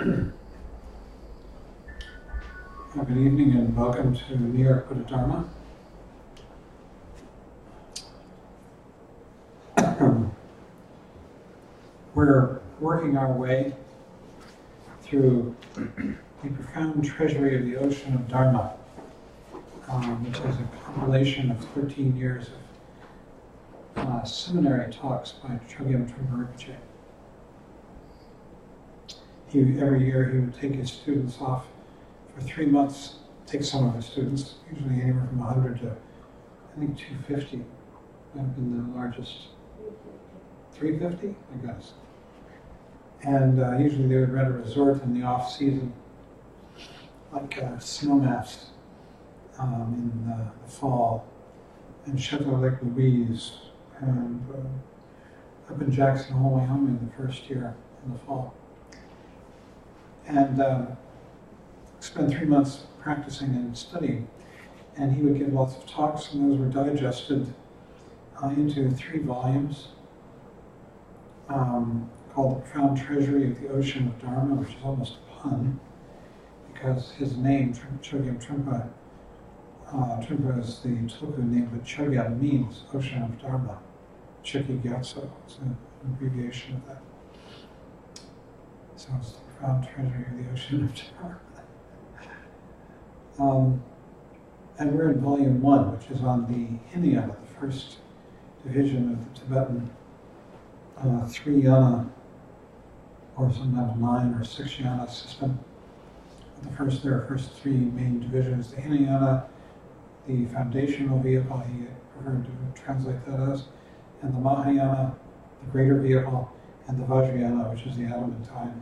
Good evening and welcome to New York Buddha Dharma. We're working our way through the profound treasury of the ocean of Dharma, which is a compilation of 13 years of seminary talks by Chogyam Trungpa Rinpoche. Every year he would take his students off for 3 months, take some of his students, usually anywhere from 100 to, I think, 250 might have been the largest. 350? I guess. And usually they would rent a resort in the off-season, like Snowmass in the fall, and Chateau Lake Louise, and up in Jackson Hole, Wyoming the first year in the fall. And spent 3 months practicing and studying. And he would give lots of talks, and those were digested into 3 volumes called The Profound Treasury of the Ocean of Dharma, which is almost a pun, because his name, Chogyam Trungpa, Trungpa is the Tulku name, but Chogyam means Ocean of Dharma. Chiki Gyatso, it's an abbreviation of that. So it's the Profound Treasury of the Ocean of Dharma. And we're in volume 1, which is on the Hinayana, the first division of the Tibetan 3 yana, or sometimes 9 or 6 yana system. There are first 3 main divisions: the Hinayana, the foundational vehicle, he preferred to translate that as, and the Mahayana, the greater vehicle, and the Vajrayana, which is the adamantine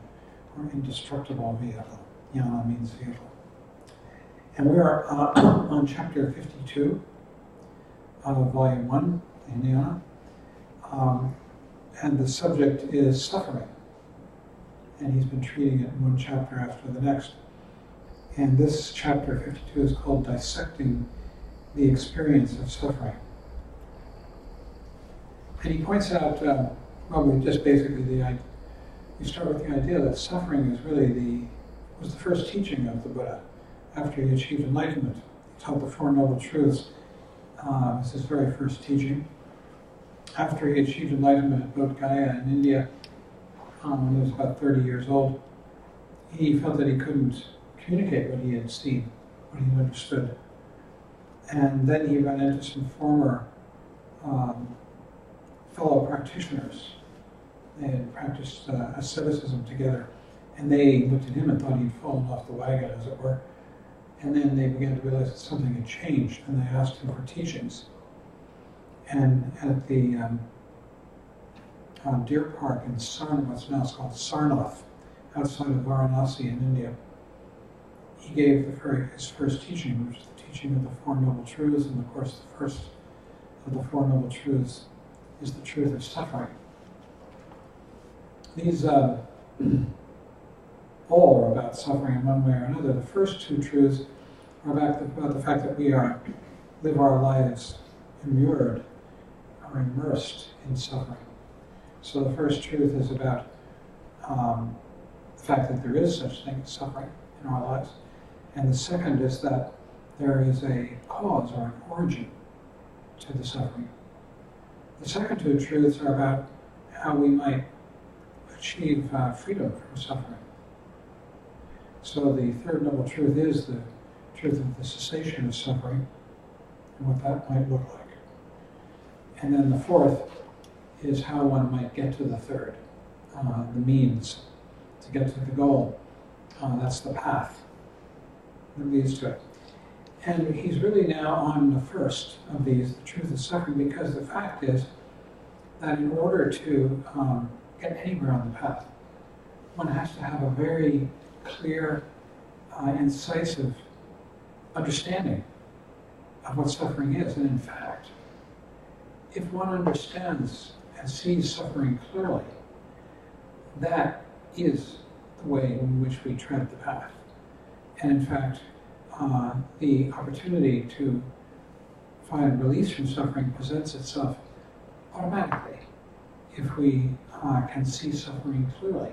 or indestructible vehicle. Yana means vehicle. And we are on chapter 52 of volume 1, the Hinayana, and the subject is suffering. And he's been treating it in one chapter after the next. And this chapter 52 is called Dissecting the Experience of Suffering. And he points out, we just basically we start with the idea that suffering is really was the first teaching of the Buddha after he achieved enlightenment. He taught the Four Noble Truths. This is his very first teaching. After he achieved enlightenment at Bodh Gaya in India, when he was about 30 years old, he felt that he couldn't communicate what he had seen, what he understood. And then he ran into some former fellow practitioners. They had practiced asceticism together, and they looked at him and thought he'd fallen off the wagon, as it were. And then they began to realize that something had changed, and they asked him for teachings. And at the deer park in what's now called Sarnath, outside of Varanasi in India, he gave his first teaching, which is the teaching of the Four Noble Truths, and of course the first of the Four Noble Truths is the truth of suffering. These all are about suffering in one way or another. The first 2 truths are about the fact that we live our lives immured or immersed in suffering. So the first truth is about the fact that there is such thing as suffering in our lives. And the second is that there is a cause or an origin to the suffering. The second 2 truths are about how we might achieve freedom from suffering. So the third noble truth is the truth of the cessation of suffering and what that might look like. And then the fourth is how one might get to the third, the means to get to the goal. That's the path that leads to it. And he's really now on the first of these, the truth of suffering, because the fact is that in order to get anywhere on the path, one has to have a very clear, incisive understanding of what suffering is. And in fact, if one understands and sees suffering clearly, that is the way in which we tread the path. And in fact, the opportunity to find release from suffering presents itself automatically if we can see suffering clearly.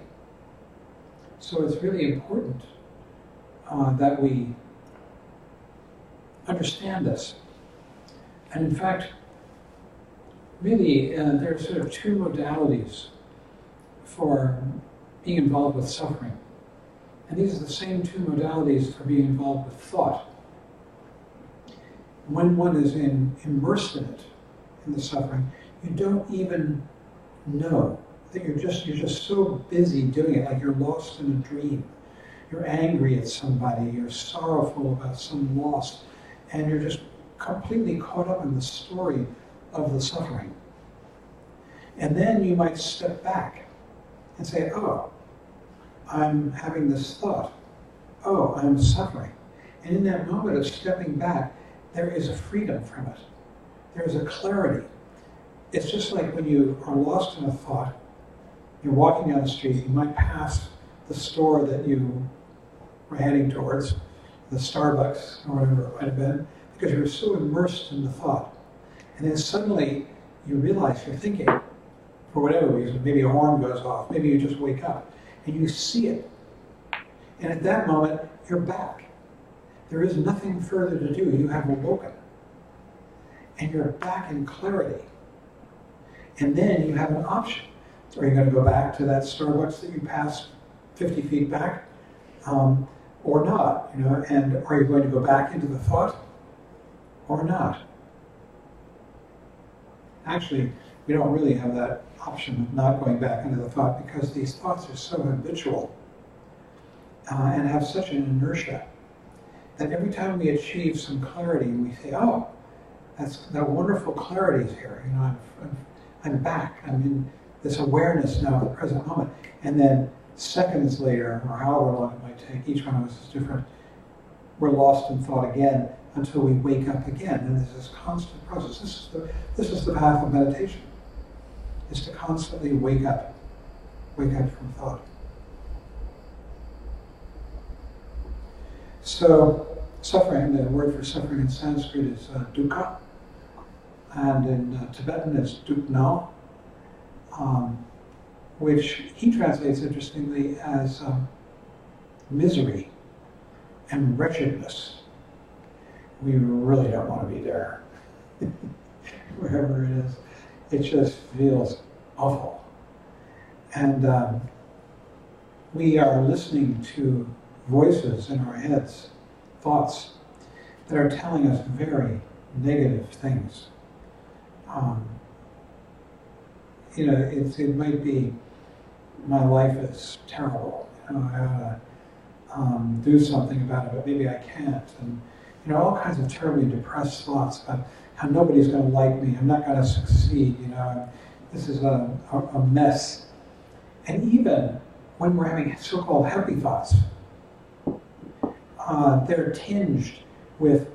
So it's really important that we understand this. And in fact, really, there are sort of two modalities for being involved with suffering. And these are the same two modalities for being involved with thought. When one is immersed in it, in the suffering, you don't even know that you're just so busy doing it, like you're lost in a dream. You're angry at somebody, you're sorrowful about some loss, and you're just completely caught up in the story of the suffering. And then you might step back and say, oh, I'm having this thought. Oh, I'm suffering. And in that moment of stepping back, there is a freedom from it. There is a clarity. It's just like when you are lost in a thought, you're walking down the street, you might pass the store that you were heading towards, the Starbucks or whatever it might have been, because you're so immersed in the thought. And then suddenly you realize you're thinking, for whatever reason, maybe a horn goes off, maybe you just wake up, and you see it. And at that moment, you're back. There is nothing further to do. You have awoken. And you're back in clarity. And then you have an option. So are you going to go back to that Starbucks that you passed 50 feet back? Or not? And are you going to go back into the thought? Or not? Actually, we don't really have that option of not going back into the thought because these thoughts are so habitual and have such an inertia that every time we achieve some clarity, we say, oh, that wonderful clarity is here. I'm back. I'm in this awareness now of the present moment. And then seconds later, or however long it might take, each one of us is different, we're lost in thought again until we wake up again. And there's this constant process. This is the path of meditation, is to constantly wake up from thought. So suffering, the word for suffering in Sanskrit is dukkha, and in Tibetan it's dukna, which he translates interestingly as misery and wretchedness. We really don't want to be there, wherever it is. It just feels awful. And we are listening to voices in our heads, thoughts, that are telling us very negative things. It might be, my life is terrible. I ought to do something about it, but maybe I can't. And all kinds of terribly depressed thoughts about how nobody's going to like me. I'm not going to succeed. This is a mess. And even when we're having so-called happy thoughts, they're tinged with,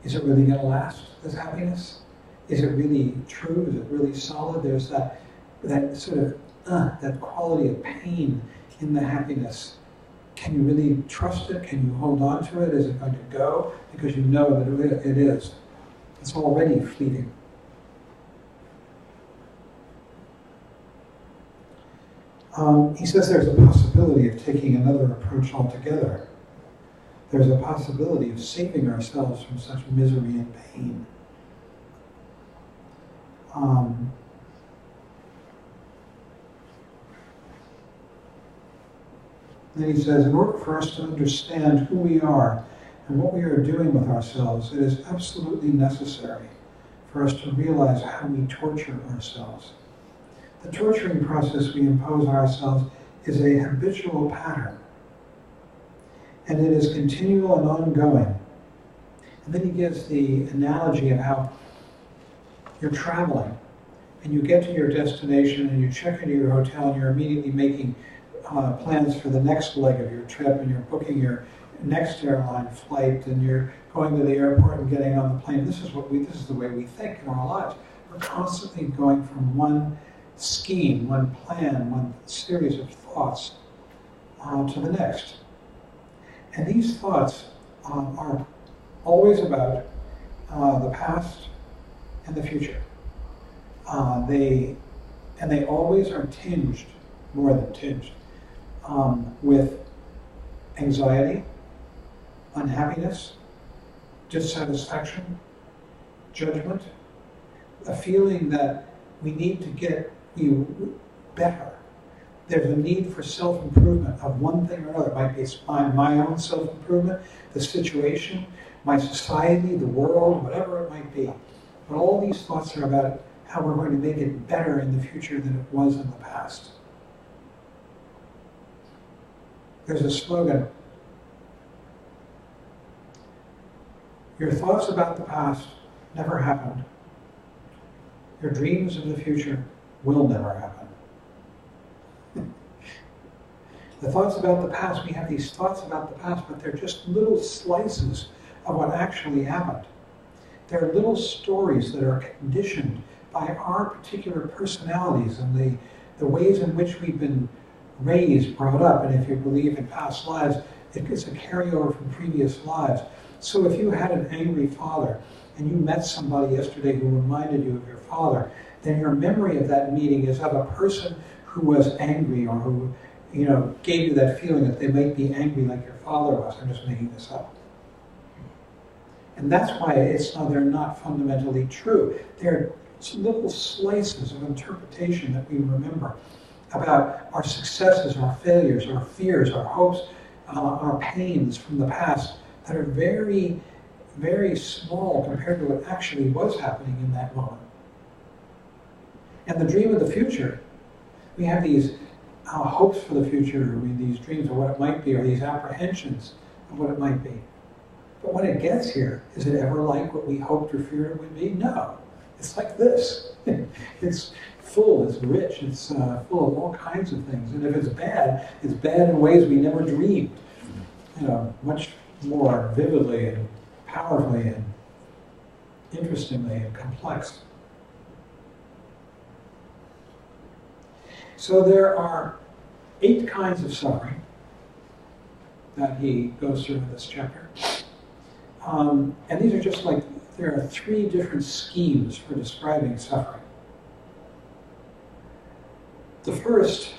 is it really going to last, this happiness? Is it really true? Is it really solid? There's that sort of, that quality of pain in the happiness. Can you really trust it? Can you hold on to it? Is it going to go? Because you know that it is. It's already fleeting. He says there's a possibility of taking another approach altogether. There's a possibility of saving ourselves from such misery and pain. Then he says, in order for us to understand who we are and what we are doing with ourselves, it is absolutely necessary for us to realize how we torture ourselves. The torturing process we impose on ourselves is a habitual pattern, and it is continual and ongoing. And then he gives the analogy of how you're traveling, and you get to your destination, and you check into your hotel, and you're immediately making plans for the next leg of your trip, and you're booking your next airline flight, and you're going to the airport and getting on the plane. This is the way we think in our lives. We're constantly going from one scheme, one plan, one series of thoughts to the next. And these thoughts are always about the past and the future. They always are tinged, more than tinged, with anxiety, unhappiness, dissatisfaction, judgment, a feeling that we need to get you better. There's a need for self-improvement of one thing or another. It might be my own self-improvement, the situation, my society, the world, whatever it might be. But all these thoughts are about how we're going to make it better in the future than it was in the past. There's a slogan. Your thoughts about the past never happened. Your dreams of the future will never happen. The thoughts about the past, we have these thoughts about the past, but they're just little slices of what actually happened. They're little stories that are conditioned by our particular personalities and the ways in which we've been raised, brought up, and if you believe in past lives, it's a carryover from previous lives. So if you had an angry father and you met somebody yesterday who reminded you of your father, then your memory of that meeting is of a person who was angry or who, gave you that feeling that they might be angry like your father was. I'm just making this up. And that's why they're not fundamentally true. They're little slices of interpretation that we remember about our successes, our failures, our fears, our hopes, our pains from the past that are very, very small compared to what actually was happening in that moment. And the dream of the future, we have these hopes for the future, these dreams of what it might be, or these apprehensions of what it might be. But when it gets here, is it ever like what we hoped or feared it would be? No. It's like this. It's full, it's rich, it's full of all kinds of things. And if it's bad in ways we never dreamed. Much more vividly and powerfully and interestingly and complex. So there are 8 kinds of suffering that he goes through in this chapter. And these are just there are 3 different schemes for describing suffering. The first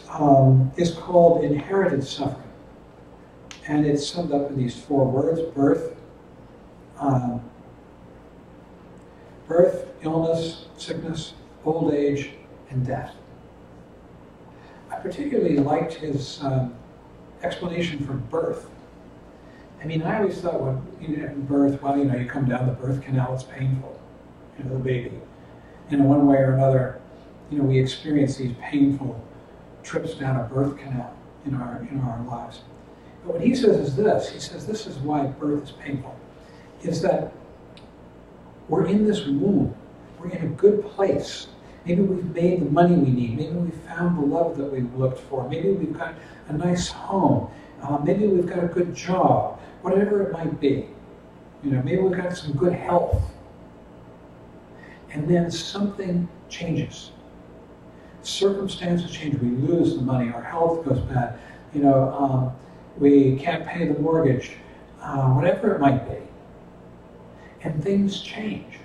is called inherited suffering. And it's summed up in these 4 words: birth, illness, sickness, old age, and death. I particularly liked his explanation for birth. I always thought when birth, you come down the birth canal, it's painful, the baby. In one way or another, we experience these painful trips down a birth canal in our lives. But what he says is this. He says this is why birth is painful, is that we're in this womb. We're in a good place. Maybe we've made the money we need. Maybe we've found the love that we've looked for. Maybe we've got a nice home. Maybe we've got a good job. Whatever it might be. Maybe we've got some good health. And then something changes. Circumstances change. We lose the money. Our health goes bad. We can't pay the mortgage. Whatever it might be. And things change.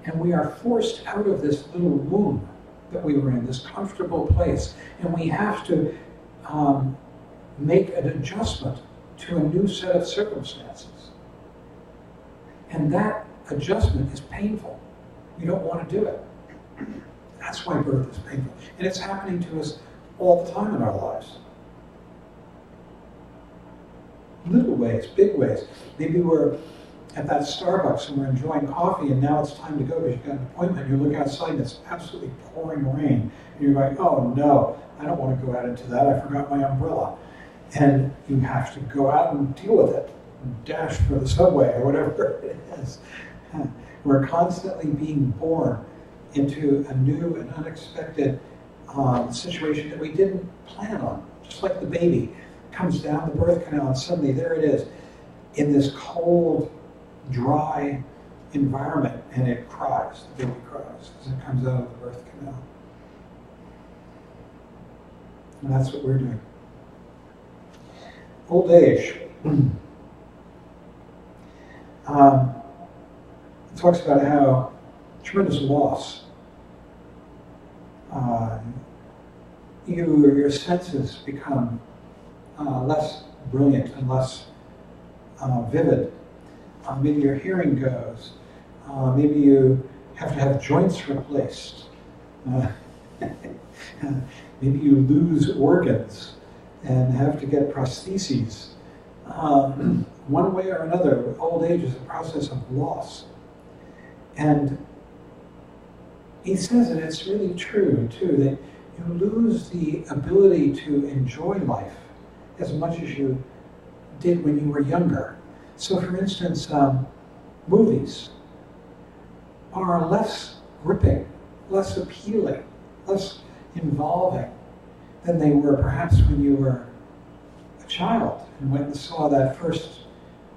And we are forced out of this little womb that we were in, this comfortable place. And we have to make an adjustment to a new set of circumstances. And that adjustment is painful. We don't want to do it. That's why birth is painful. And it's happening to us all the time in our lives. Little ways, big ways. Maybe we're at that Starbucks and we're enjoying coffee and now it's time to go because you've got an appointment. You look outside and it's absolutely pouring rain. And you're like, oh no, I don't want to go out into that. I forgot my umbrella. And you have to go out and deal with it. And dash for the subway or whatever it is. We're constantly being born into a new and unexpected situation that we didn't plan on. Just like the baby comes down the birth canal and suddenly there it is in this cold, dry environment, and it cries. The baby cries as it comes out of the birth canal. And that's what we're doing. Old age. It talks about how tremendous loss. Your senses become less brilliant and less vivid. Maybe your hearing goes. Maybe you have to have joints replaced. Maybe you lose organs and have to get prostheses. One way or another, old age is a process of loss. And he says, and it's really true too, that you lose the ability to enjoy life as much as you did when you were younger. So for instance, movies are less gripping, less appealing, less involving than they were perhaps when you were a child and went and saw that first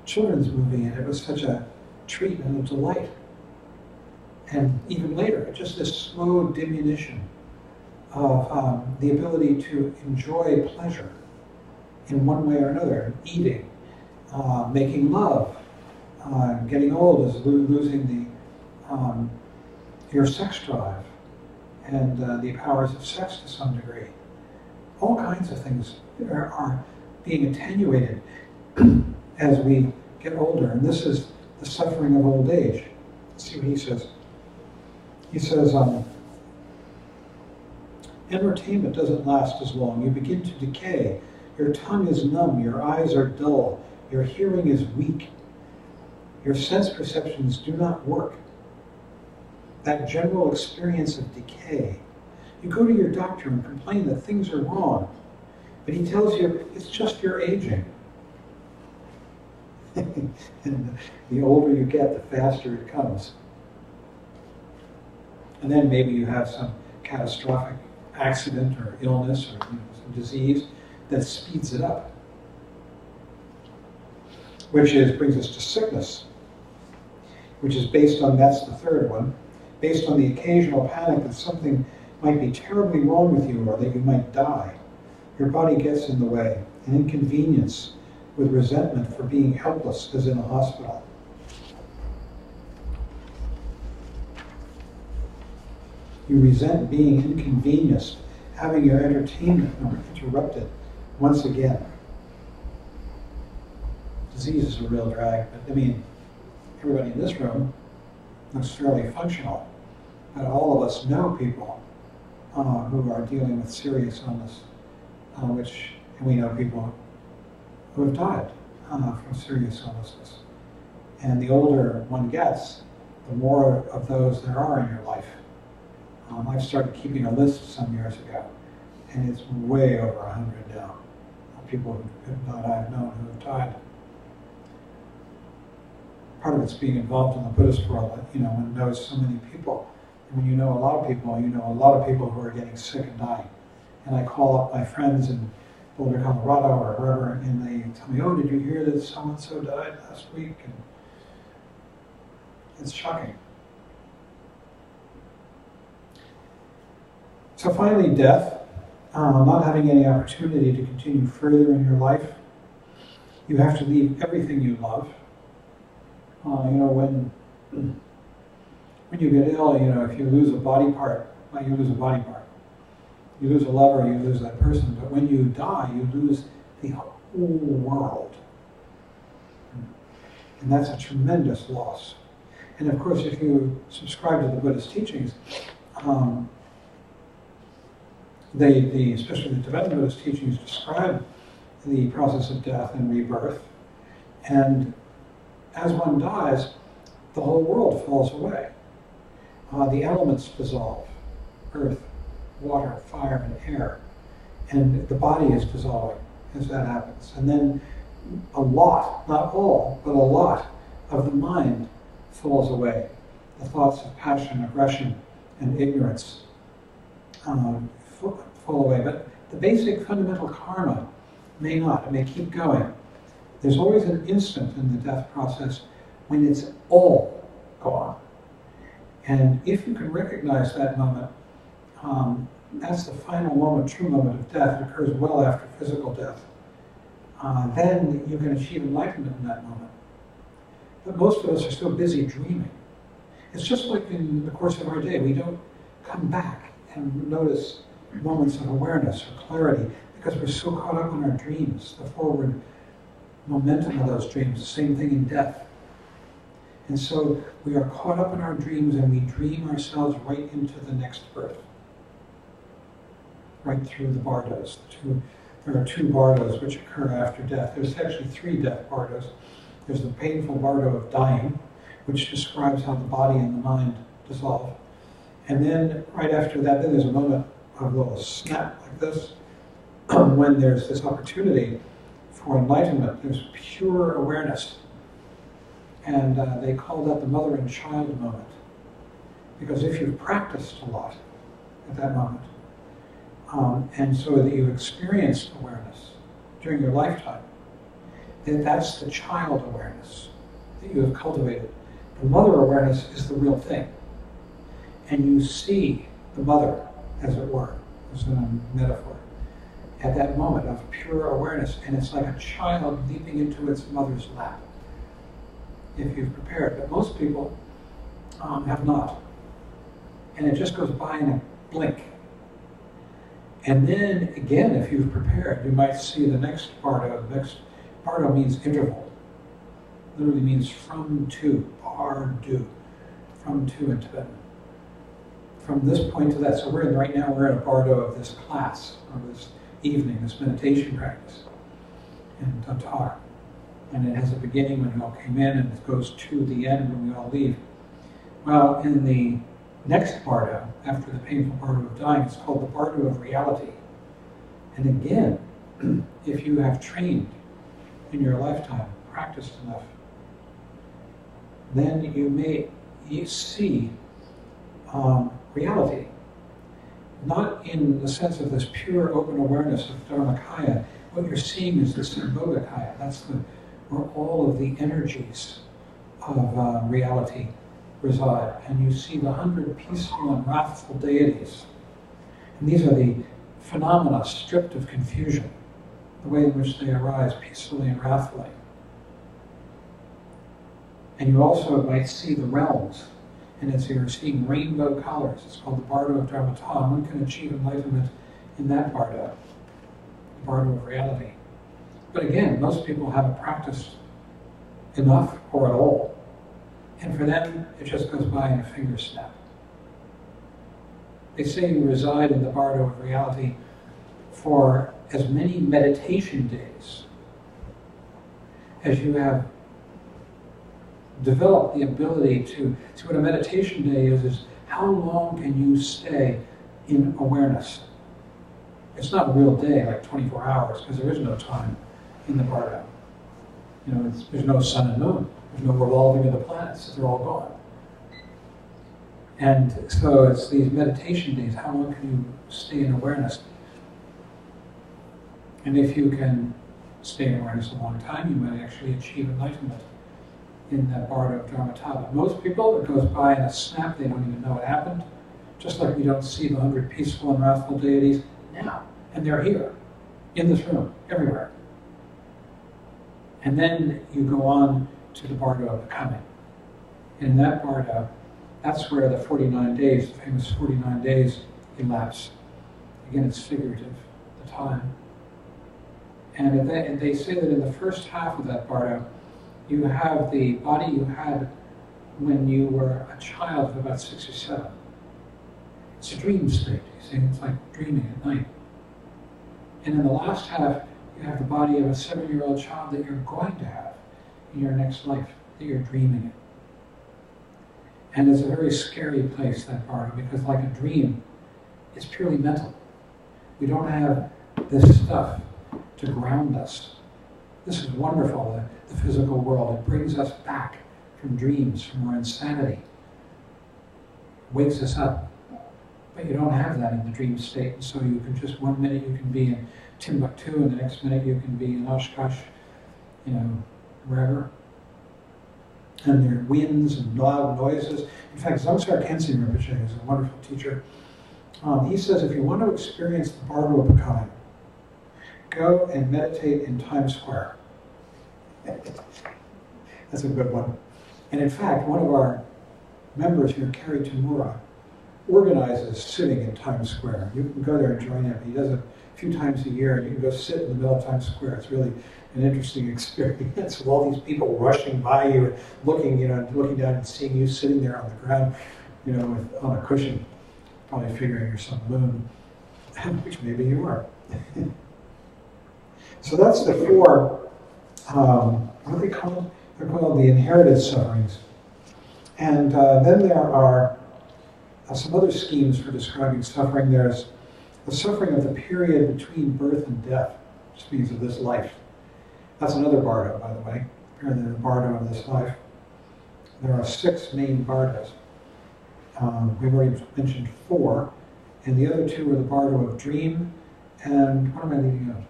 children's movie, and it was such a treat and a delight. And even later, just this slow diminution of the ability to enjoy pleasure in one way or another, eating, making love. Getting old is losing your sex drive and the powers of sex to some degree. All kinds of things are being attenuated as we get older, and this is the suffering of old age. Let's see what he says. He says, entertainment doesn't last as long. You begin to decay. Your tongue is numb. Your eyes are dull. Your hearing is weak. Your sense perceptions do not work. That general experience of decay. You go to your doctor and complain that things are wrong, but he tells you it's just your aging. And the older you get, the faster it comes. And then maybe you have some catastrophic accident or illness or some disease that speeds it up. Which brings us to sickness, which is based on, that's the third one, based on the occasional panic that something might be terribly wrong with you or that you might die. Your body gets in the way, an inconvenience with resentment for being helpless as in a hospital. You resent being inconvenienced, having your entertainment interrupted once again. Disease is a real drag, but I mean, everybody in this room looks fairly functional, but all of us know people who are dealing with serious illness, and we know people who have died from serious illnesses. And the older one gets, the more of those there are in your life. I've started keeping a list some years ago, and it's way over 100 now. People I've known who have died. Part of it's being involved in the Buddhist world, when knows so many people. And when you know a lot of people, you know a lot of people who are getting sick and dying. And I call up my friends in Boulder, Colorado, or wherever, and they tell me, oh, did you hear that so-and-so died last week? And it's shocking. So finally, death. Not having any opportunity to continue further in your life. You have to leave everything you love. When you get ill, if you lose a body part, well, you lose a body part. You lose a lover, you lose that person. But when you die, you lose the whole world. And that's a tremendous loss. And of course, if you subscribe to the Buddhist teachings, especially the Tibetan Buddhist teachings, describe the process of death and rebirth. And as one dies, the whole world falls away. The elements dissolve, earth, water, fire, and air. And the body is dissolving as that happens. And then a lot, not all, but a lot of the mind falls away. The thoughts of passion, aggression, and ignorance fall away. But the basic fundamental karma may not. It may keep going. There's always an instant in the death process when it's all gone. And if you can recognize that moment, that's the final moment, true moment of death. It occurs well after physical death. Then you can achieve enlightenment in that moment. But most of us are so busy dreaming. It's just like in the course of our day, we don't come back and notice moments of awareness or clarity because we're so caught up in our dreams, the forward momentum of those dreams, the same thing in death. And so we are caught up in our dreams and we dream ourselves right into the next birth. Right through the bardos. There are two bardos which occur after death. There's actually three death bardos. There's the painful bardo of dying, which describes how the body and the mind dissolve. And then right after that, then there's a moment of a little snap like this, when there's this opportunity for enlightenment. There's pure awareness. And they call that the mother and child moment. Because if you've practiced a lot at that moment, and so that you've experienced awareness during your lifetime, then that's the child awareness that you have cultivated. The mother awareness is the real thing. And you see the mother, as it were, as a metaphor, at that moment of pure awareness. And it's like a child leaping into its mother's lap, if you've prepared. But most people have not. And it just goes by in a blink. And then, again, if you've prepared, you might see the next bardo. The next bardo means interval. Literally means from to, bardu, from to in Tibetan. From this point to that. So right now we're in a bardo of this class, of this evening, this meditation practice in Tatar. And it has a beginning when we all came in, and it goes to the end when we all leave. Well, in the next bardo, after the painful bardo of dying, it's called the bardo of reality. And again, if you have trained in your lifetime, practiced enough, then you see reality. Not in the sense of this pure open awareness of Dharmakaya. What you're seeing is the Sambhogakaya. That's where all of the energies of reality reside. And you see the 100 peaceful and wrathful deities. And these are the phenomena stripped of confusion, the way in which they arise peacefully and wrathfully. And you also might see the realms. And you're seeing rainbow colors. It's called the bardo of Dharma. One can achieve enlightenment in that bardo, the bardo of reality. But again, most people haven't practiced enough or at all. And for them, it just goes by in a finger snap. They say you reside in the bardo of reality for as many meditation days as you have developed the ability to see. What a meditation day is how long can you stay in awareness. It's not a real day, like 24 hours, because there is no time in the bardo. You know, there's no sun and moon. There's no revolving of the planets. They're all gone. And so it's these meditation days. How long can you stay in awareness? And if you can stay in awareness a long time, you might actually achieve enlightenment in that bardo of Dharma. But most people, it goes by in a snap. They don't even know what happened. Just like we don't see the 100 peaceful and wrathful deities now. And they're here, in this room, everywhere. And then you go on to the bardo of becoming. And in that bardo, that's where the 49 days, the famous 49 days, elapse. Again, it's figurative, the time. And they say that in the first half of that bardo, you have the body you had when you were a child of about 6 or 7. It's a dream state, you see, it's like dreaming at night. And in the last half, you have the body of a 7-year-old child that you're going to have in your next life, that you're dreaming in. And it's a very scary place, that bardo, because like a dream, it's purely mental. We don't have this stuff to ground us. This is wonderful, the physical world. It brings us back from dreams, from our insanity. Wakes us up. But you don't have that in the dream state. And so you can just, 1 minute you can be in Timbuktu, and the next minute you can be in Oshkosh, wherever. And there are winds and loud noises. In fact, Dzongtsar Khyentse Rinpoche is a wonderful teacher. He says if you want to experience the bardo of becoming, go and meditate in Times Square. That's a good one. And in fact, one of our members here, Kerry Tamura, organizes sitting in Times Square. You can go there and join him. He does it a few times a year, and you can go sit in the middle of Times Square. It's really an interesting experience with all these people rushing by you and looking, looking down and seeing you sitting there on the ground, on a cushion, probably figuring you're some moon, which maybe you are. So that's the four, what are they called? They're called the inherited sufferings. And then there are some other schemes for describing suffering. There's the suffering of the period between birth and death, which means of this life. That's another bardo, by the way, apparently the bardo of this life. There are 6 main bardos. We've already mentioned 4, and the other 2 are the bardo of dream, and what am I leaving out?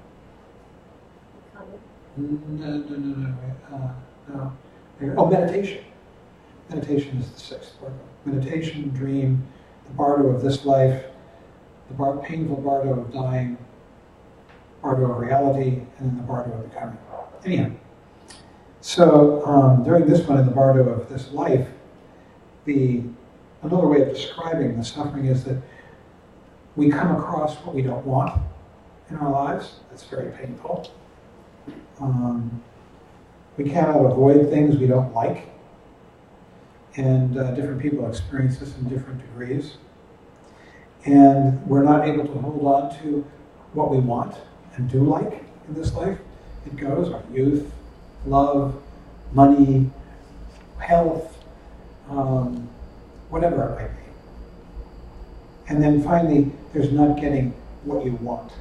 No. Oh, meditation. Meditation is the 6th bardo. Meditation, dream, the bardo of this life, the painful bardo of dying, bardo of reality, and then the bardo of becoming. Anyhow, so during this one, in the bardo of this life, another way of describing the suffering is that we come across what we don't want in our lives. That's very painful. We cannot avoid things we don't like, and different people experience this in different degrees. And we're not able to hold on to what we want and do like in this life. It goes, our youth, love, money, health, whatever it might be. And then finally, there's not getting what you want.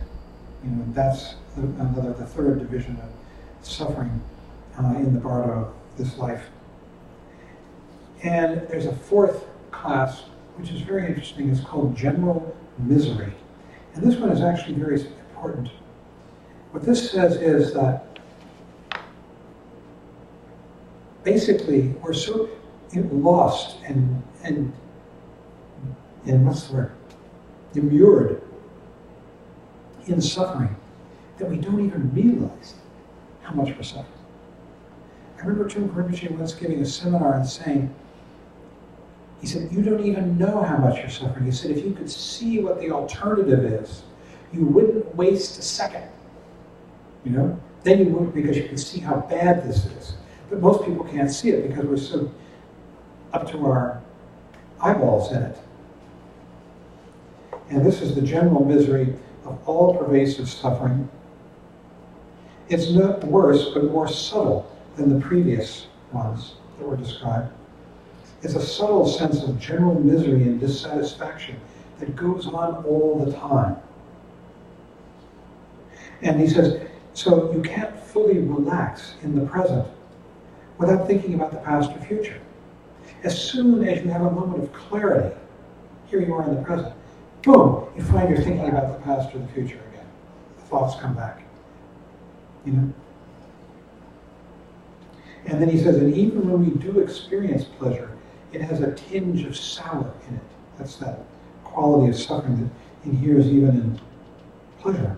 That's the third division of suffering in the bardo of this life. And there's a 4th class, which is very interesting. It's called general misery. And this one is actually very important. What this says is that basically we're so lost and what's the word? Immured in suffering that we don't even realize how much we're suffering. I remember Jim Rinpoche once giving a seminar and saying, he said, you don't even know how much you're suffering. He said, if you could see what the alternative is, you wouldn't waste a second. Then you wouldn't, because you can see how bad this is. But most people can't see it because we're so up to our eyeballs in it. And this is the general misery of all pervasive suffering. It's not worse, but more subtle than the previous ones that were described. It's a subtle sense of general misery and dissatisfaction that goes on all the time. And he says, so you can't fully relax in the present without thinking about the past or future. As soon as you have a moment of clarity, here you are in the present, boom, you find you're thinking about the past or the future again. The thoughts come back. And then he says, and even when we do experience pleasure, it has a tinge of sour in it. That's that quality of suffering that inheres even in pleasure.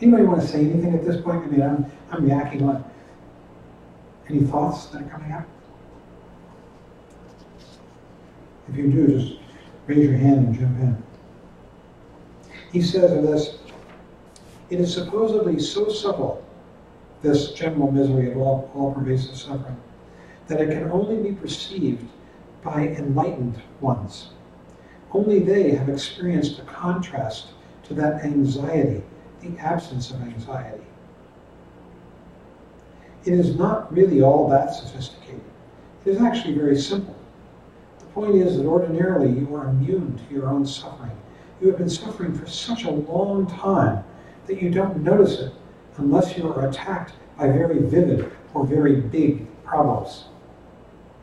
Anybody want to say anything at this point? I mean, I'm yakking on. Any thoughts that are coming up? If you do, just raise your hand and jump in. He says of this, it is supposedly so subtle, this general misery of all pervasive suffering, that it can only be perceived by enlightened ones. Only they have experienced a contrast to that anxiety, the absence of anxiety. It is not really all that sophisticated. It is actually very simple. The point is that ordinarily you are immune to your own suffering. You have been suffering for such a long time that you don't notice it unless you are attacked by very vivid or very big problems.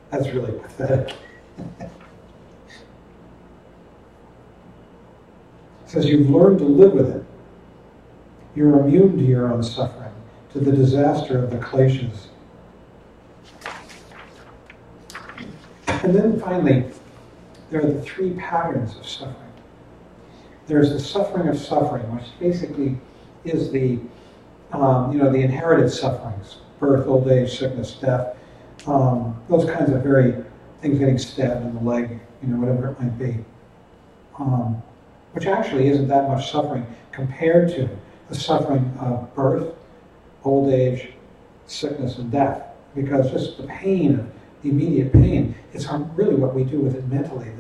That's really pathetic. It says you've learned to live with it. You're immune to your own suffering, to the disaster of the kleshas. And then finally, there are the 3 patterns of suffering. There's the suffering of suffering, which basically is the the inherited sufferings: birth, old age, sickness, death. Those kinds of things, getting stabbed in the leg, whatever it might be. which actually isn't that much suffering compared to the suffering of birth, old age, sickness, and death. Because just the pain, the immediate pain, it's really what we do with it mentally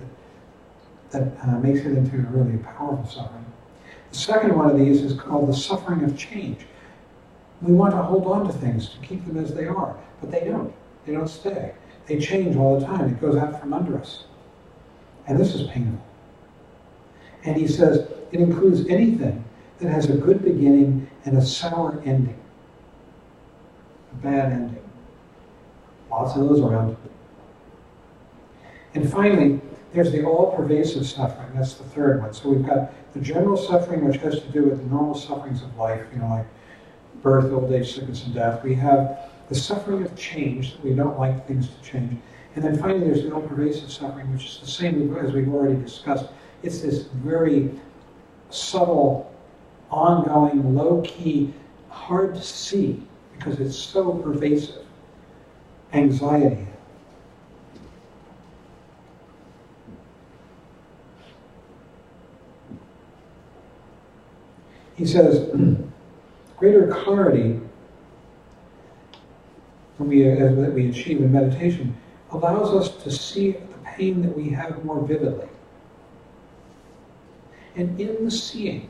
that makes it into a really powerful suffering. The second one of these is called the suffering of change. We want to hold on to things to keep them as they are, but they don't. They don't stay. They change all the time. It goes out from under us. And this is painful. And he says it includes anything that has a good beginning and a sour ending. A bad ending. Lots of those around. And finally, there's the all-pervasive suffering. That's the third one. So we've got the general suffering, which has to do with the normal sufferings of life, like birth, old age, sickness, and death. We have the suffering of change, that we don't like things to change. And then finally, there's the all-pervasive suffering, which is the same as we've already discussed. It's this very subtle, ongoing, low-key, hard to see, because it's so pervasive. Anxiety. He says, greater clarity that we achieve in meditation allows us to see the pain that we have more vividly. And in the seeing,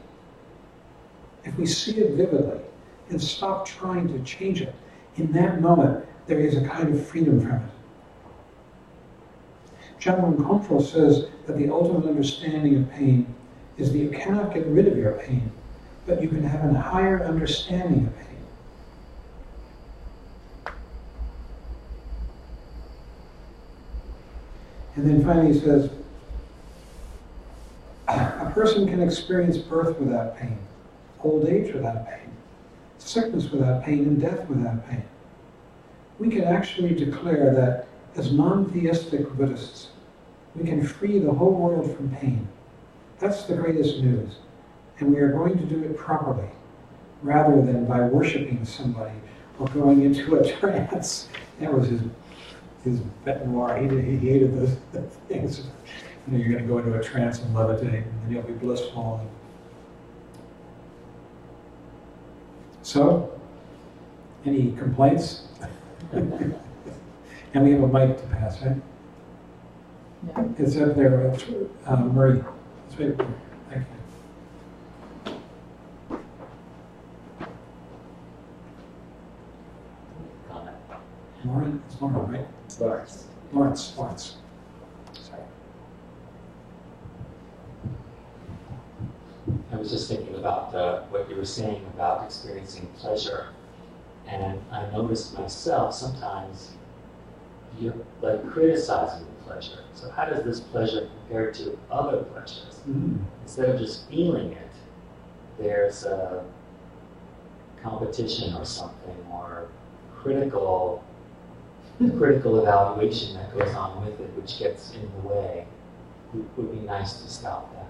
if we see it vividly and stop trying to change it, in that moment, there is a kind of freedom from it. John Control says that the ultimate understanding of pain is that you cannot get rid of your pain, but you can have a higher understanding of pain. And then finally he says, a person can experience birth without pain, old age without pain, sickness without pain, and death without pain. We can actually declare that as non-theistic Buddhists, we can free the whole world from pain. That's the greatest news. And we are going to do it properly, rather than by worshiping somebody or going into a trance. That was his bête noire. He hated those things. You're going to go into a trance and levitate, and then you'll be blissful. So, any complaints? And we have a mic to pass, right? Yeah. It's up there with Marie. It's right there. Thank you. Comment. Lauren? It's Lauren, right? Lawrence. Lawrence. Sorry. I was just thinking about what you were saying about experiencing pleasure. And I noticed myself sometimes you're like criticizing the pleasure. So how does this pleasure compare to other pleasures? Instead of just feeling it, there's a competition or something, or critical evaluation that goes on with it, which gets in the way. It would be nice to stop that.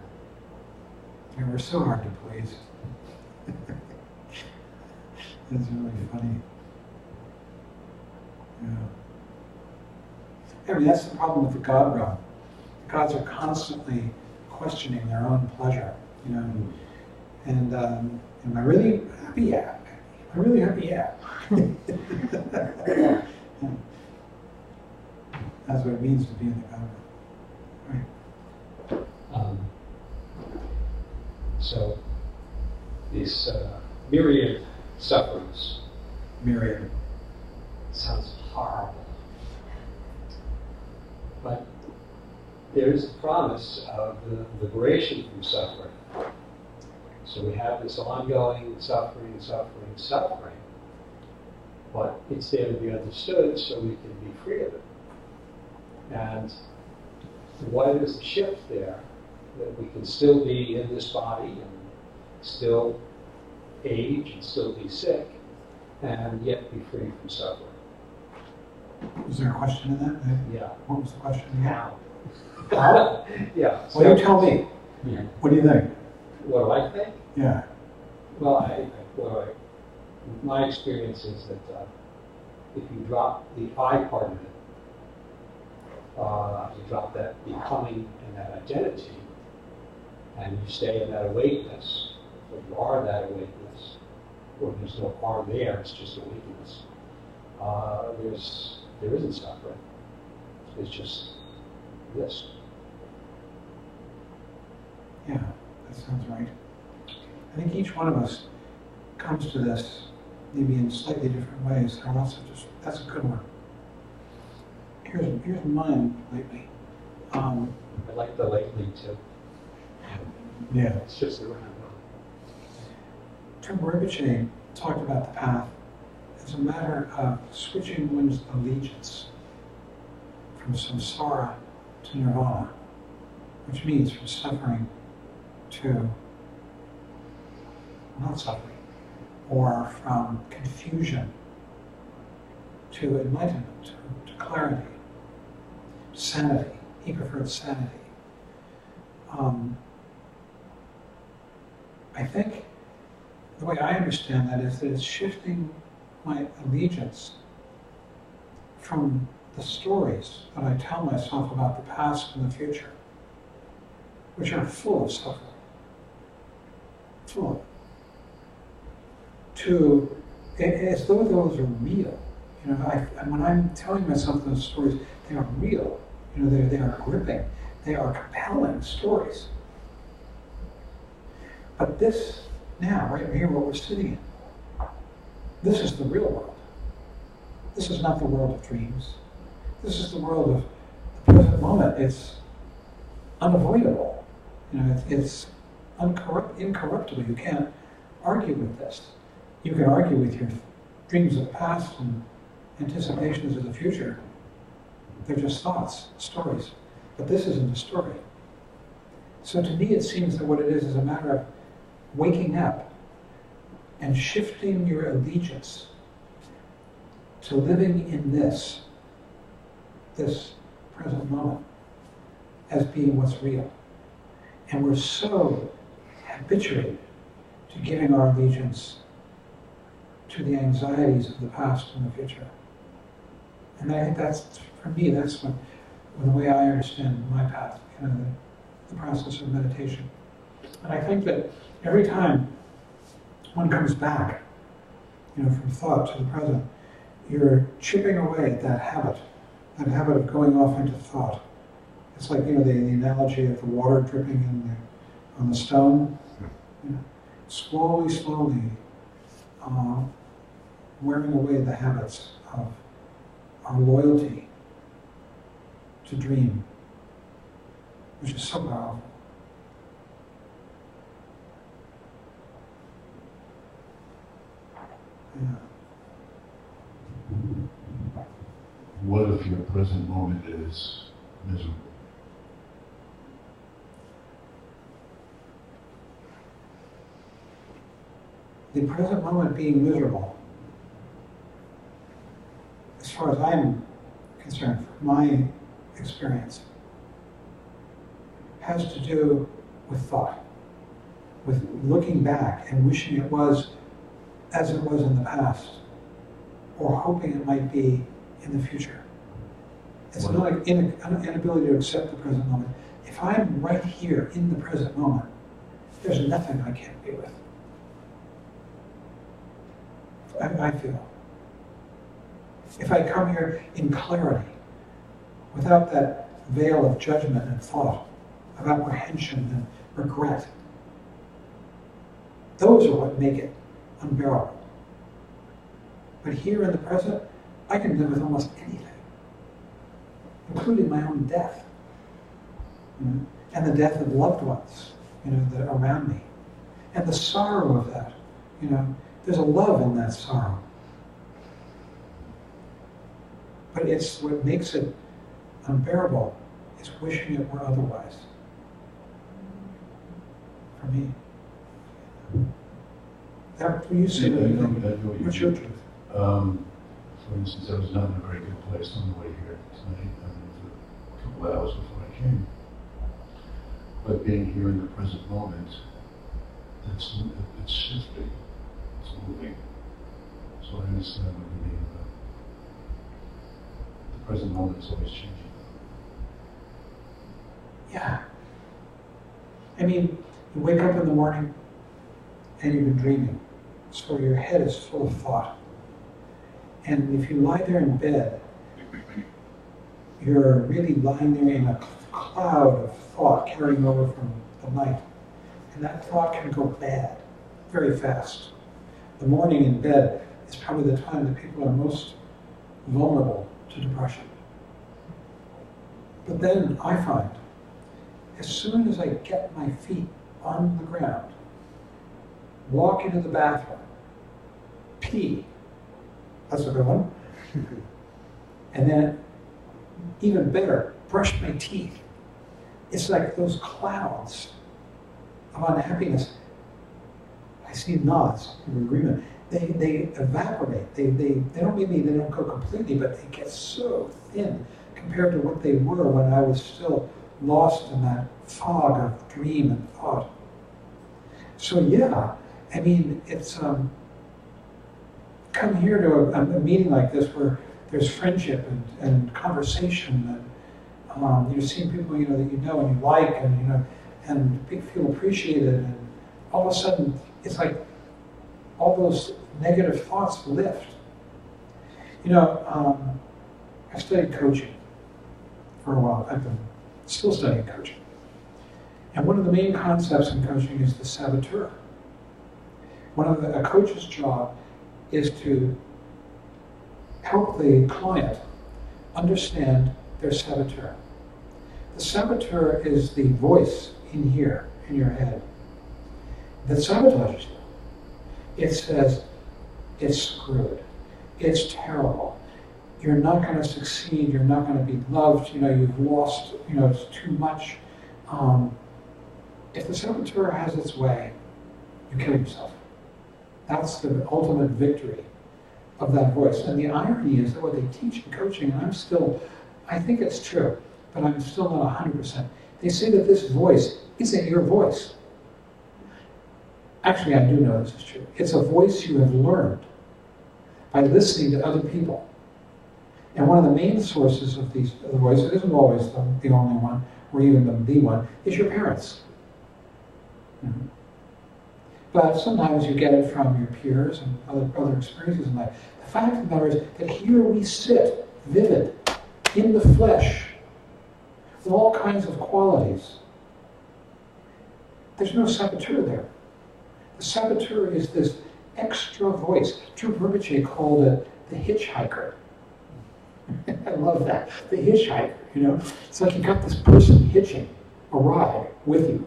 And we're so hard to please. It's really funny. Yeah. I mean, that's the problem with the God realm. The gods are constantly questioning their own pleasure, And am I really happy yet? Am I really happy yet? That's what it means to be in the God realm. Right. So, these myriad sufferings. Myriad. Sounds horrible. But there's a promise of the liberation from suffering. So we have this ongoing suffering, but it's there to be understood so we can be free of it. And what is the shift there? That we can still be in this body and still age and still be sick and yet be free from suffering. Was there a question in that? Yeah. What was the question again? How? How? Yeah. Well, you tell me. Yeah. What do you think? What do I think? Yeah. Well, my experience is that if you drop the I part of it, you drop that becoming and that identity, and you stay in that awakeness, or you are that awakeness, or there's no harm there, it's just awakeness, there isn't suffering. It's just this. Yeah, that sounds right. I think each one of us comes to this maybe in slightly different ways. And also that's a good one. Here's mine lately. I like the lately too. Yeah. It's just around. Rinpoche talked about the path as a matter of switching one's allegiance from samsara to nirvana, which means from suffering to not suffering, or from confusion to enlightenment, to clarity, sanity. He preferred sanity. I think the way I understand that is that it's shifting my allegiance from the stories that I tell myself about the past and the future, which are full of suffering, full of, to as though those are real. You know, when I'm telling myself those stories, they are real. You know, they are gripping, they are compelling stories. But this now, right here, what we're sitting in, this is the real world. This is not the world of dreams. This is the world of the present moment. It's unavoidable. You know, it's incorruptible. You can't argue with this. You can argue with your dreams of the past and anticipations of the future. They're just thoughts, stories. But this isn't a story. So to me, it seems that what it is a matter of waking up and shifting your allegiance to living in this present moment as being what's real. And we're so habituated to giving our allegiance to the anxieties of the past and the future. And I think that's, for me, that's the way I understand my path, you know, the process of meditation. And I think that every time one comes back, you know, from thought to the present, you're chipping away at that habit of going off into thought. It's like, you know, the analogy of the water dripping on the stone. You know, slowly, wearing away the habits of our loyalty to dream, which is so powerful. Yeah. What if your present moment is miserable? The present moment being miserable, as far as I'm concerned, from my experience, has to do with thought, with looking back and wishing it was as it was in the past, or hoping it might be in the future. It's not like an inability to accept the present moment. If I'm right here in the present moment, there's nothing I can't be with. I feel. If I come here in clarity, without that veil of judgment and thought, of apprehension and regret, those are what make it unbearable. But here in the present, I can live with almost anything, including my own death, you know, and the death of loved ones, you know, that are around me, and the sorrow of that. You know, there's a love in that sorrow, but it's what makes it unbearable is wishing it were otherwise. For me, that you say, Yeah, what's your truth? For instance, I was not in a very good place on the way here tonight. I mean, for a couple of hours before I came. But being here in the present moment, it's shifting, it's moving. So I understand what you mean about the present moment is always changing. Yeah. I mean, you wake up in the morning and you've been dreaming. So your head is full of thought. And if you lie there in bed, you're really lying there in a cloud of thought carrying over from the night. And that thought can go bad very fast. The morning in bed is probably the time that people are most vulnerable to depression. But then I find, as soon as I get my feet on the ground, walk into the bathroom, pee, that's a good one, and then, even better, brush my teeth. It's like those clouds of unhappiness. I see nods of agreement. They evaporate. They don't maybe they don't go completely, but they get so thin compared to what they were when I was still lost in that fog of dream and thought. So yeah, I mean, it's come here to a meeting like this where there's friendship and conversation, and you're seeing people that you know and you like, and and feel appreciated, and all of a sudden it's like all those negative thoughts lift. I studied coaching for a while. I've been still studying coaching, and one of the main concepts in coaching is the saboteur. A coach's job is to help the client understand their saboteur. The saboteur is the voice in here, in your head, that sabotages you. It says, it's screwed, it's terrible, you're not going to succeed, you're not going to be loved, you've lost, it's too much. If the saboteur has its way, you kill yourself. That's the ultimate victory of that voice. And the irony is that what they teach in coaching, and I think it's true, but I'm still not 100%. They say that this voice isn't your voice. Actually, I do know this is true. It's a voice you have learned by listening to other people. And one of the main sources of the voice, it isn't always the only one, or even the one, is your parents. Mm-hmm. But sometimes you get it from your peers and other experiences in life. The fact of the matter is that here we sit, vivid, in the flesh, with all kinds of qualities. There's no saboteur there. The saboteur is this extra voice. Drew Rinpoche called it the hitchhiker. I love that. The hitchhiker, It's like you got this person hitching a ride with you.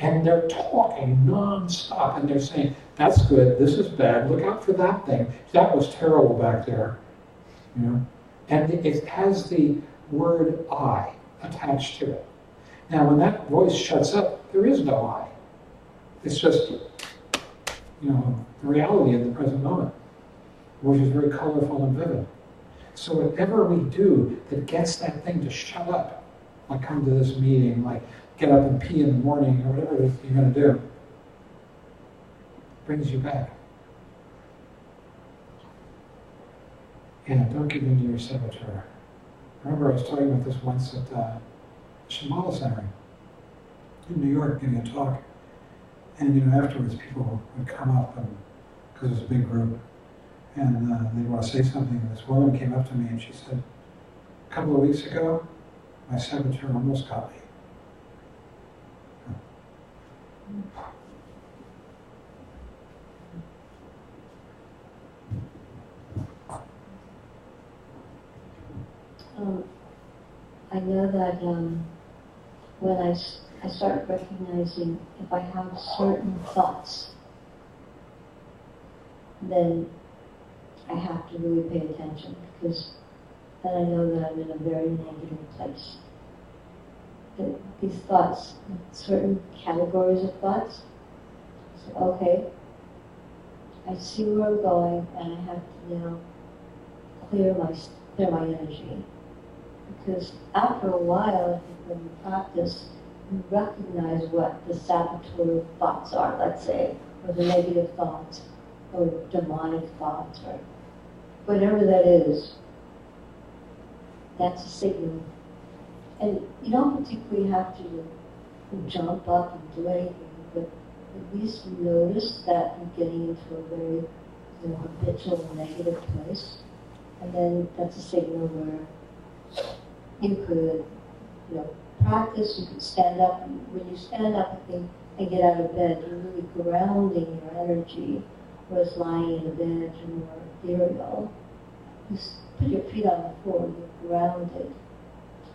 And they're talking non-stop, and they're saying, that's good, this is bad, look out for that thing. That was terrible back there. And it has the word I attached to it. Now, when that voice shuts up, there is no I. It's just, the reality of the present moment, which is very colorful and vivid. So whatever we do that gets that thing to shut up, like come to this meeting, like get up and pee in the morning, or whatever it is you're going to do, brings you back. Yeah, don't give in to your saboteur. I remember I was talking about this once at the Shambhala Center in New York, giving a talk. And afterwards people would come up, and because it was a big group, and they'd want to say something. And this woman came up to me and she said, a couple of weeks ago, my saboteur almost got me. I know that when I start recognizing if I have certain thoughts, then I have to really pay attention, because then I know that I'm in a very negative place. These thoughts, certain categories of thoughts, so, okay, I see where I'm going, and I have to now clear my energy. Because after a while, I think when you practice, you recognize what the saboteur thoughts are, let's say, or the negative thoughts, or demonic thoughts, or whatever that is. That's a signal. And you don't particularly have to jump up and do anything, but at least notice that you're getting into a very habitual negative place. And then that's a signal where you could practice, you could stand up. And when you stand up, I think, and get out of bed, you're really grounding your energy, whereas lying in a bed, you're more ethereal. You put your feet on the floor, you're grounded,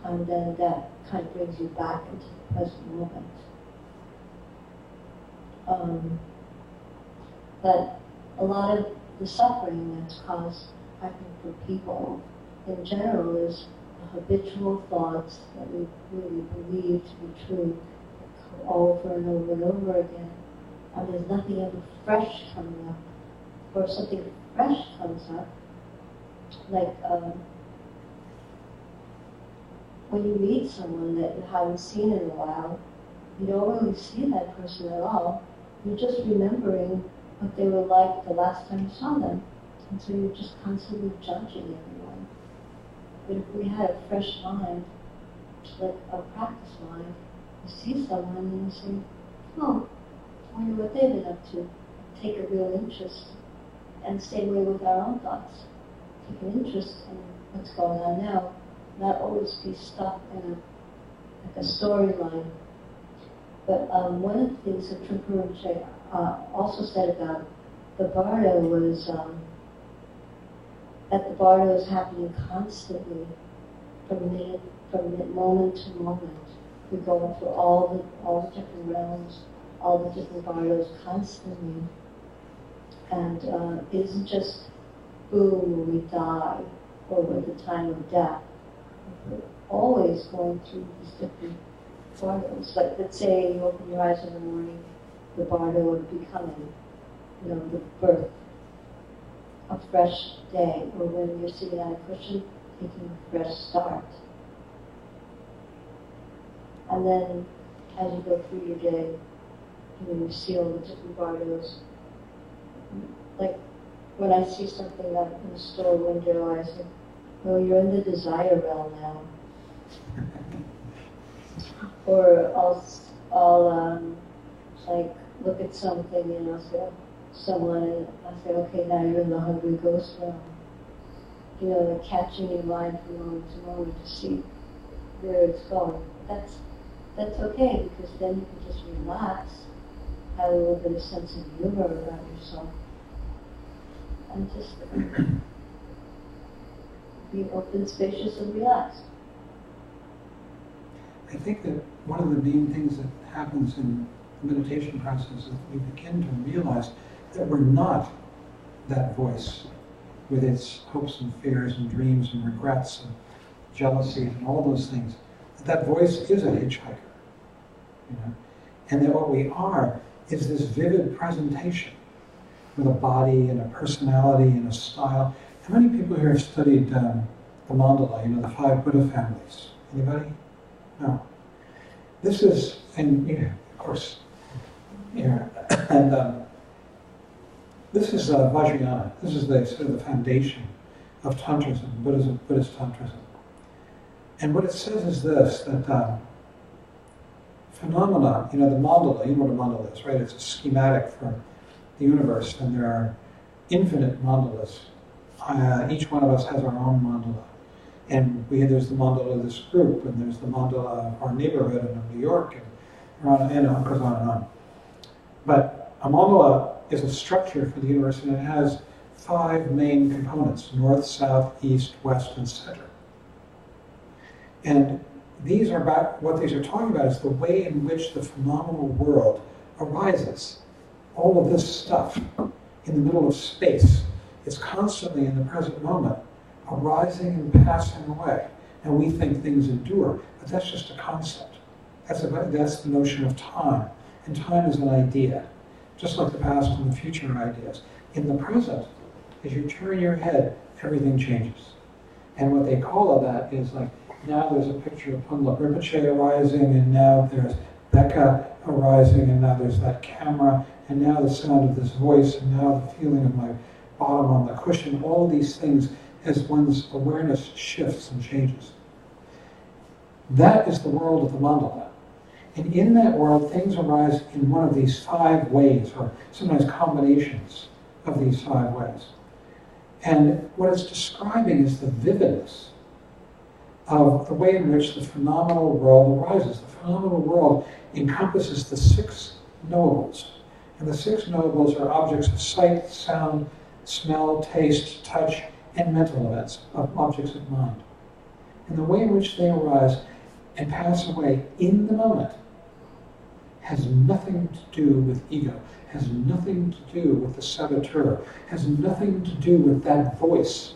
and then that kind of brings you back into the present moment. But a lot of the suffering that's caused, I think, for people in general is the habitual thoughts that we really believe to be true over and over and over again. And there's nothing ever fresh coming up. Or if something fresh comes up, like when you meet someone that you haven't seen in a while, you don't really see that person at all. You're just remembering what they were like the last time you saw them. And so you're just constantly judging everyone. But if we had a fresh mind, like a practice mind, you see someone and you say, oh, I wonder what they've been up to. Take a real interest. And same way with our own thoughts. Take an interest in what's going on now. Not always be stuck in a storyline. But one of the things that Rinpoche also said about the bardo was that the bardo is happening constantly, from moment to moment. We're going through all the different realms, all the different bardos constantly. And it isn't just boom when we die or at the time of death. We're always going through these different bardos. Like, let's say you open your eyes in the morning, the bardo would be coming, the birth, a fresh day, or when you're sitting on a cushion, taking a fresh start. And then, as you go through your day, you see all the different bardos. Like, when I see something up in the store window, I say, well, you're in the desire realm now. Or I'll like look at something and I'll say, someone, and I'll say, okay, now you're in the hungry ghost realm. Like catching your mind from moment to moment to see where it's going. That's okay, because then you can just relax, have a little bit of sense of humor about yourself, and just be open, spacious, and relaxed. I think that one of the main things that happens in the meditation process is that we begin to realize that we're not that voice with its hopes and fears and dreams and regrets and jealousy and all those things. That voice is a hitchhiker, and that what we are is this vivid presentation with a body and a personality and a style. How many people here have studied the mandala, the 5 Buddha families? Anybody? No. This is, and of course, and this is Vajrayana. This is the sort of the foundation of Tantrism, Buddhist Tantrism. And what it says is this, that phenomena, the mandala, you know what a mandala is, right? It's a schematic for the universe, and there are infinite mandalas. Each one of us has our own mandala. And there's the mandala of this group, and there's the mandala of our neighborhood and of New York, and it goes on and on. But a mandala is a structure for the universe, and it has 5 main components: north, south, east, west, and center. And these are about, what these are talking about is the way in which the phenomenal world arises. All of this stuff in the middle of space is constantly in the present moment, arising and passing away. And we think things endure, but that's just a concept. That's the notion of time. And time is an idea, just like the past and the future are ideas. In the present, as you turn your head, everything changes. And what they call that is like, now there's a picture of Pumla Rinpoche arising, and now there's Becca arising, and now there's that camera, and now the sound of this voice, and now the feeling of my bottom on the cushion. All these things as one's awareness shifts and changes. That is the world of the mandala. And in that world, things arise in one of these 5 ways, or sometimes combinations of these 5 ways. And what it's describing is the vividness of the way in which the phenomenal world arises. The phenomenal world encompasses the 6 knowables. And the 6 knowables are objects of sight, sound, smell, taste, touch, and mental events, of objects of mind. And the way in which they arise and pass away in the moment has nothing to do with ego, has nothing to do with the saboteur, has nothing to do with that voice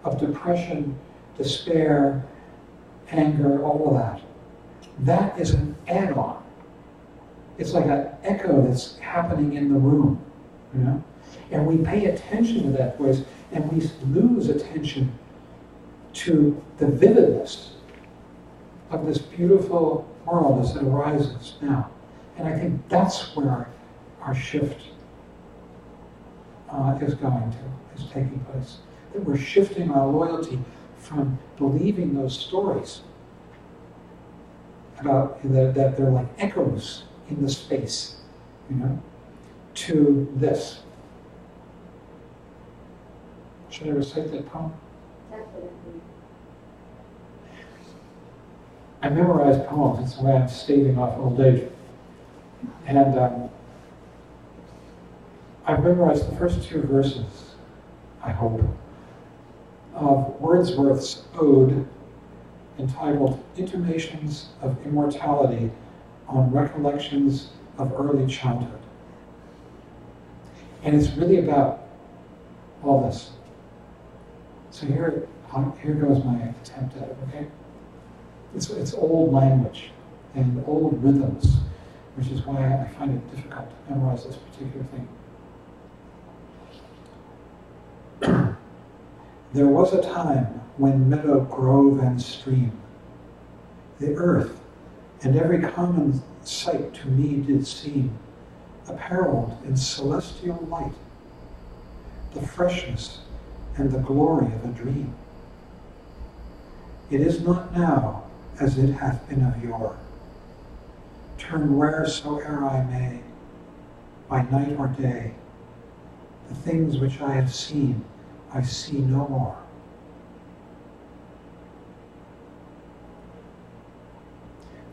of depression, despair, anger, all of that. That is an add-on. It's like an echo that's happening in the room, you know? And we pay attention to that voice, and we lose attention to the vividness of this beautiful world as it arises now. And I think that's where our shift is taking place. That we're shifting our loyalty from believing those stories about that they're like echoes in the space, you know, to this. Should I recite that poem? I memorize poems. It's the way I'm staving off old age. And I've memorized the first 2 verses, I hope, of Wordsworth's ode entitled Intimations of Immortality on Recollections of Early Childhood. And it's really about all this. So here goes my attempt at it, okay? It's old language and old rhythms, which is why I find it difficult to memorize this particular thing. There was a time when meadow, grove, and stream, the earth, and every common sight to me did seem, apparelled in celestial light, the freshness and the glory of a dream. It is not now as it hath been of yore. Turn wheresoe'er I may, by night or day, the things which I have seen, I see no more.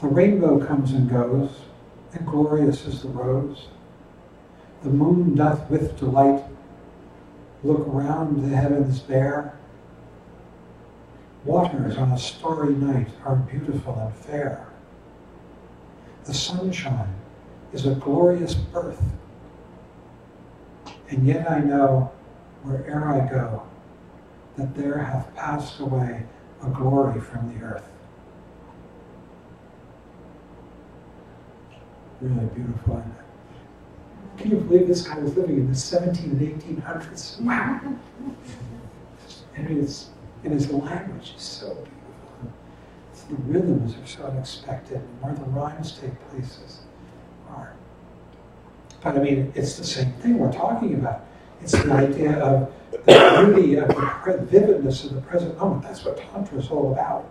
The rainbow comes and goes, and glorious is the rose. The moon doth with delight look round the heavens bare. Waters on a starry night are beautiful and fair. The sunshine is a glorious birth, and yet I know, where'er I go, that there hath passed away a glory from the earth. Really beautiful, isn't it? Can you believe this guy was living in the 1700s and 1800s? Wow! I mean, and his language is so beautiful. The rhythms are so unexpected, and where the rhymes take places are. But I mean, it's the same thing we're talking about. It's the idea of the beauty of the vividness of the present moment. That's what Tantra is all about.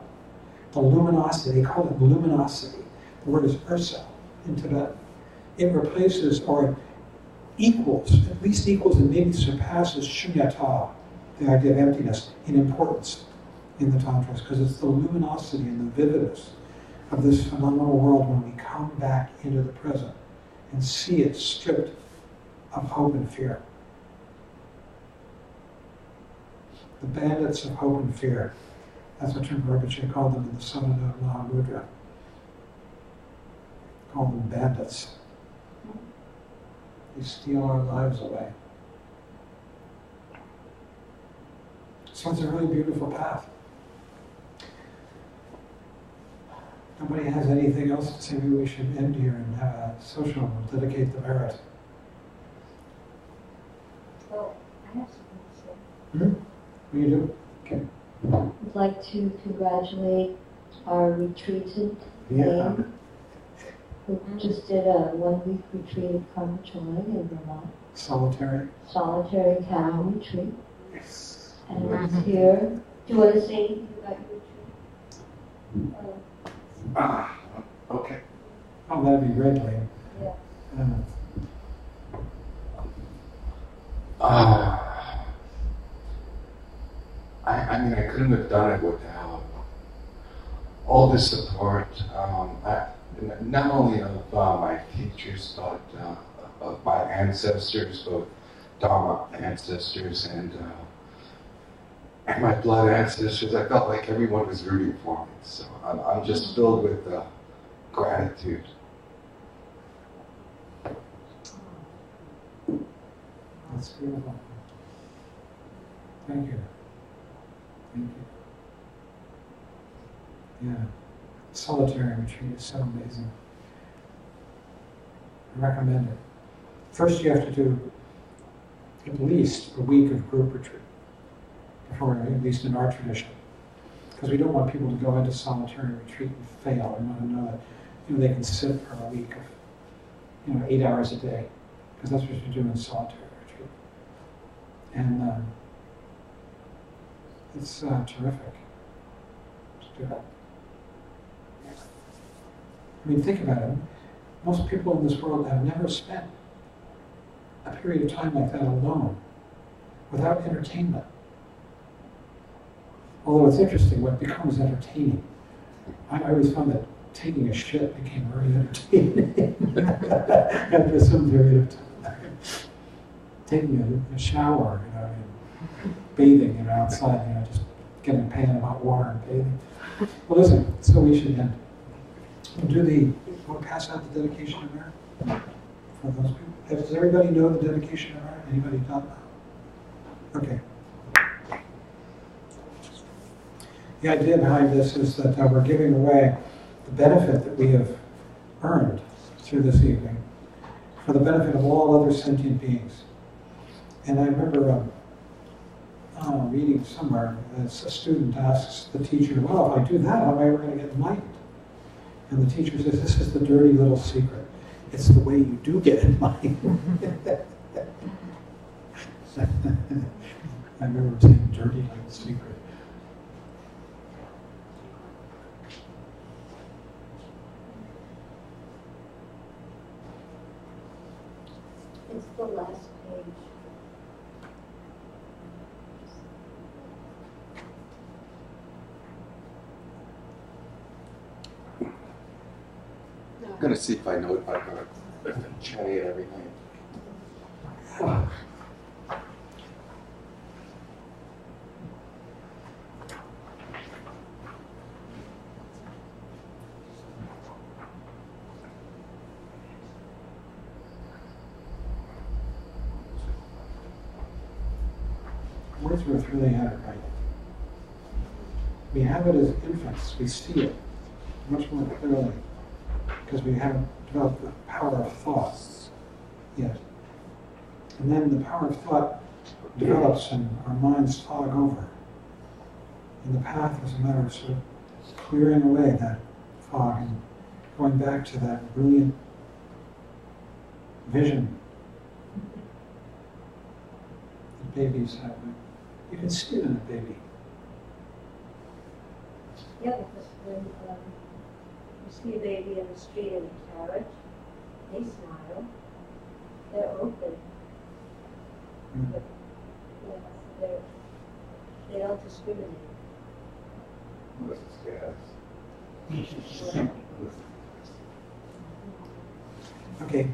The luminosity, they call it luminosity. The word is ursa in Tibet. It replaces or equals, at least equals and maybe surpasses shunyata, the idea of emptiness, in importance in the Tantras, because it's the luminosity and the vividness of this phenomenal world when we come back into the present and see it stripped of hope and fear. The bandits of hope and fear. That's what Rinpoche called them in the Samana Mahamudra. Called them bandits. They steal our lives away. So it's a really beautiful path. Nobody has anything else to say. Maybe we should end here and have a social and dedicate the merit. Well, I have something to say. What do you do? Okay. I'd like to congratulate our retreated Yeah. who just did a 1-week retreat at Karmachoi in Vermont. Solitary. Solitary cow retreat. Yes. And it's here. Do you want to say anything about your retreat? Okay. Oh, that'd be great, Liam. Yeah. I mean, I couldn't have done it without all the support, not only of my teachers, but of my ancestors, both Dharma ancestors and my blood ancestors. I felt like everyone was rooting for me, so I'm just filled with gratitude. That's beautiful. Thank you. Thank you. Yeah. Solitary retreat is so amazing. I recommend it. First you have to do at least a week of group retreat, before, at least in our tradition. Because we don't want people to go into solitary retreat and fail. We want to know that they can sit for a week of 8 hours a day. Because that's what you do in solitary retreat. And it's terrific to do that. I mean, think about it. Most people in this world have never spent a period of time like that alone, without entertainment. Although it's interesting what becomes entertaining. I always found that taking a shit became very entertaining after some period of time. Taking a shower, bathing, outside, just getting a pan of hot water and bathing. Well, listen, so we should end. We'll want to pass out the dedication of merit for those people? Does everybody know the dedication of merit? Anybody not know? Okay. The idea behind this is that we're giving away the benefit that we have earned through this evening for the benefit of all other sentient beings. And I remember reading somewhere, a student asks the teacher, well, if I do that, how am I ever going to get enlightened? And the teacher says, this is the dirty little secret. It's the way you do get enlightened. I remember saying dirty little secret. It's the last page. I'm going to see if I know it by heart. I've been chanting it every night. Wordsworth really had it right. We have it as infants. We see it much more clearly because we haven't developed the power of thoughts yet. And then the power of thought develops and our minds fog over. And the path is a matter of sort of clearing away that fog and going back to that brilliant vision that babies have. You can see it in a baby. Yeah, because when you see a baby in the street in a carriage, they smile, they're open. Mm. But, they don't discriminate. Okay.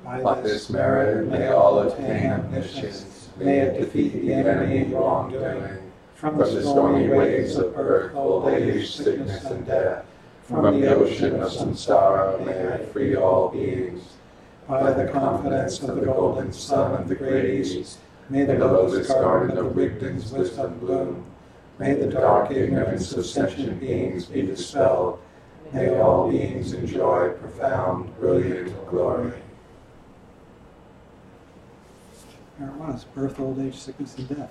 By this merit may all attain omniscience, may it defeat the enemy wrongdoing, from the stormy waves of birth, old age, sickness, and death, from the ocean of samsara may it free all beings. By the confidence of the golden sun of the great East, may the lotus garden of Rigden's wisdom bloom. May the dark ignorance of sentient beings be dispelled. May all beings enjoy profound, brilliant glory. There it was, birth, old age, sickness, and death.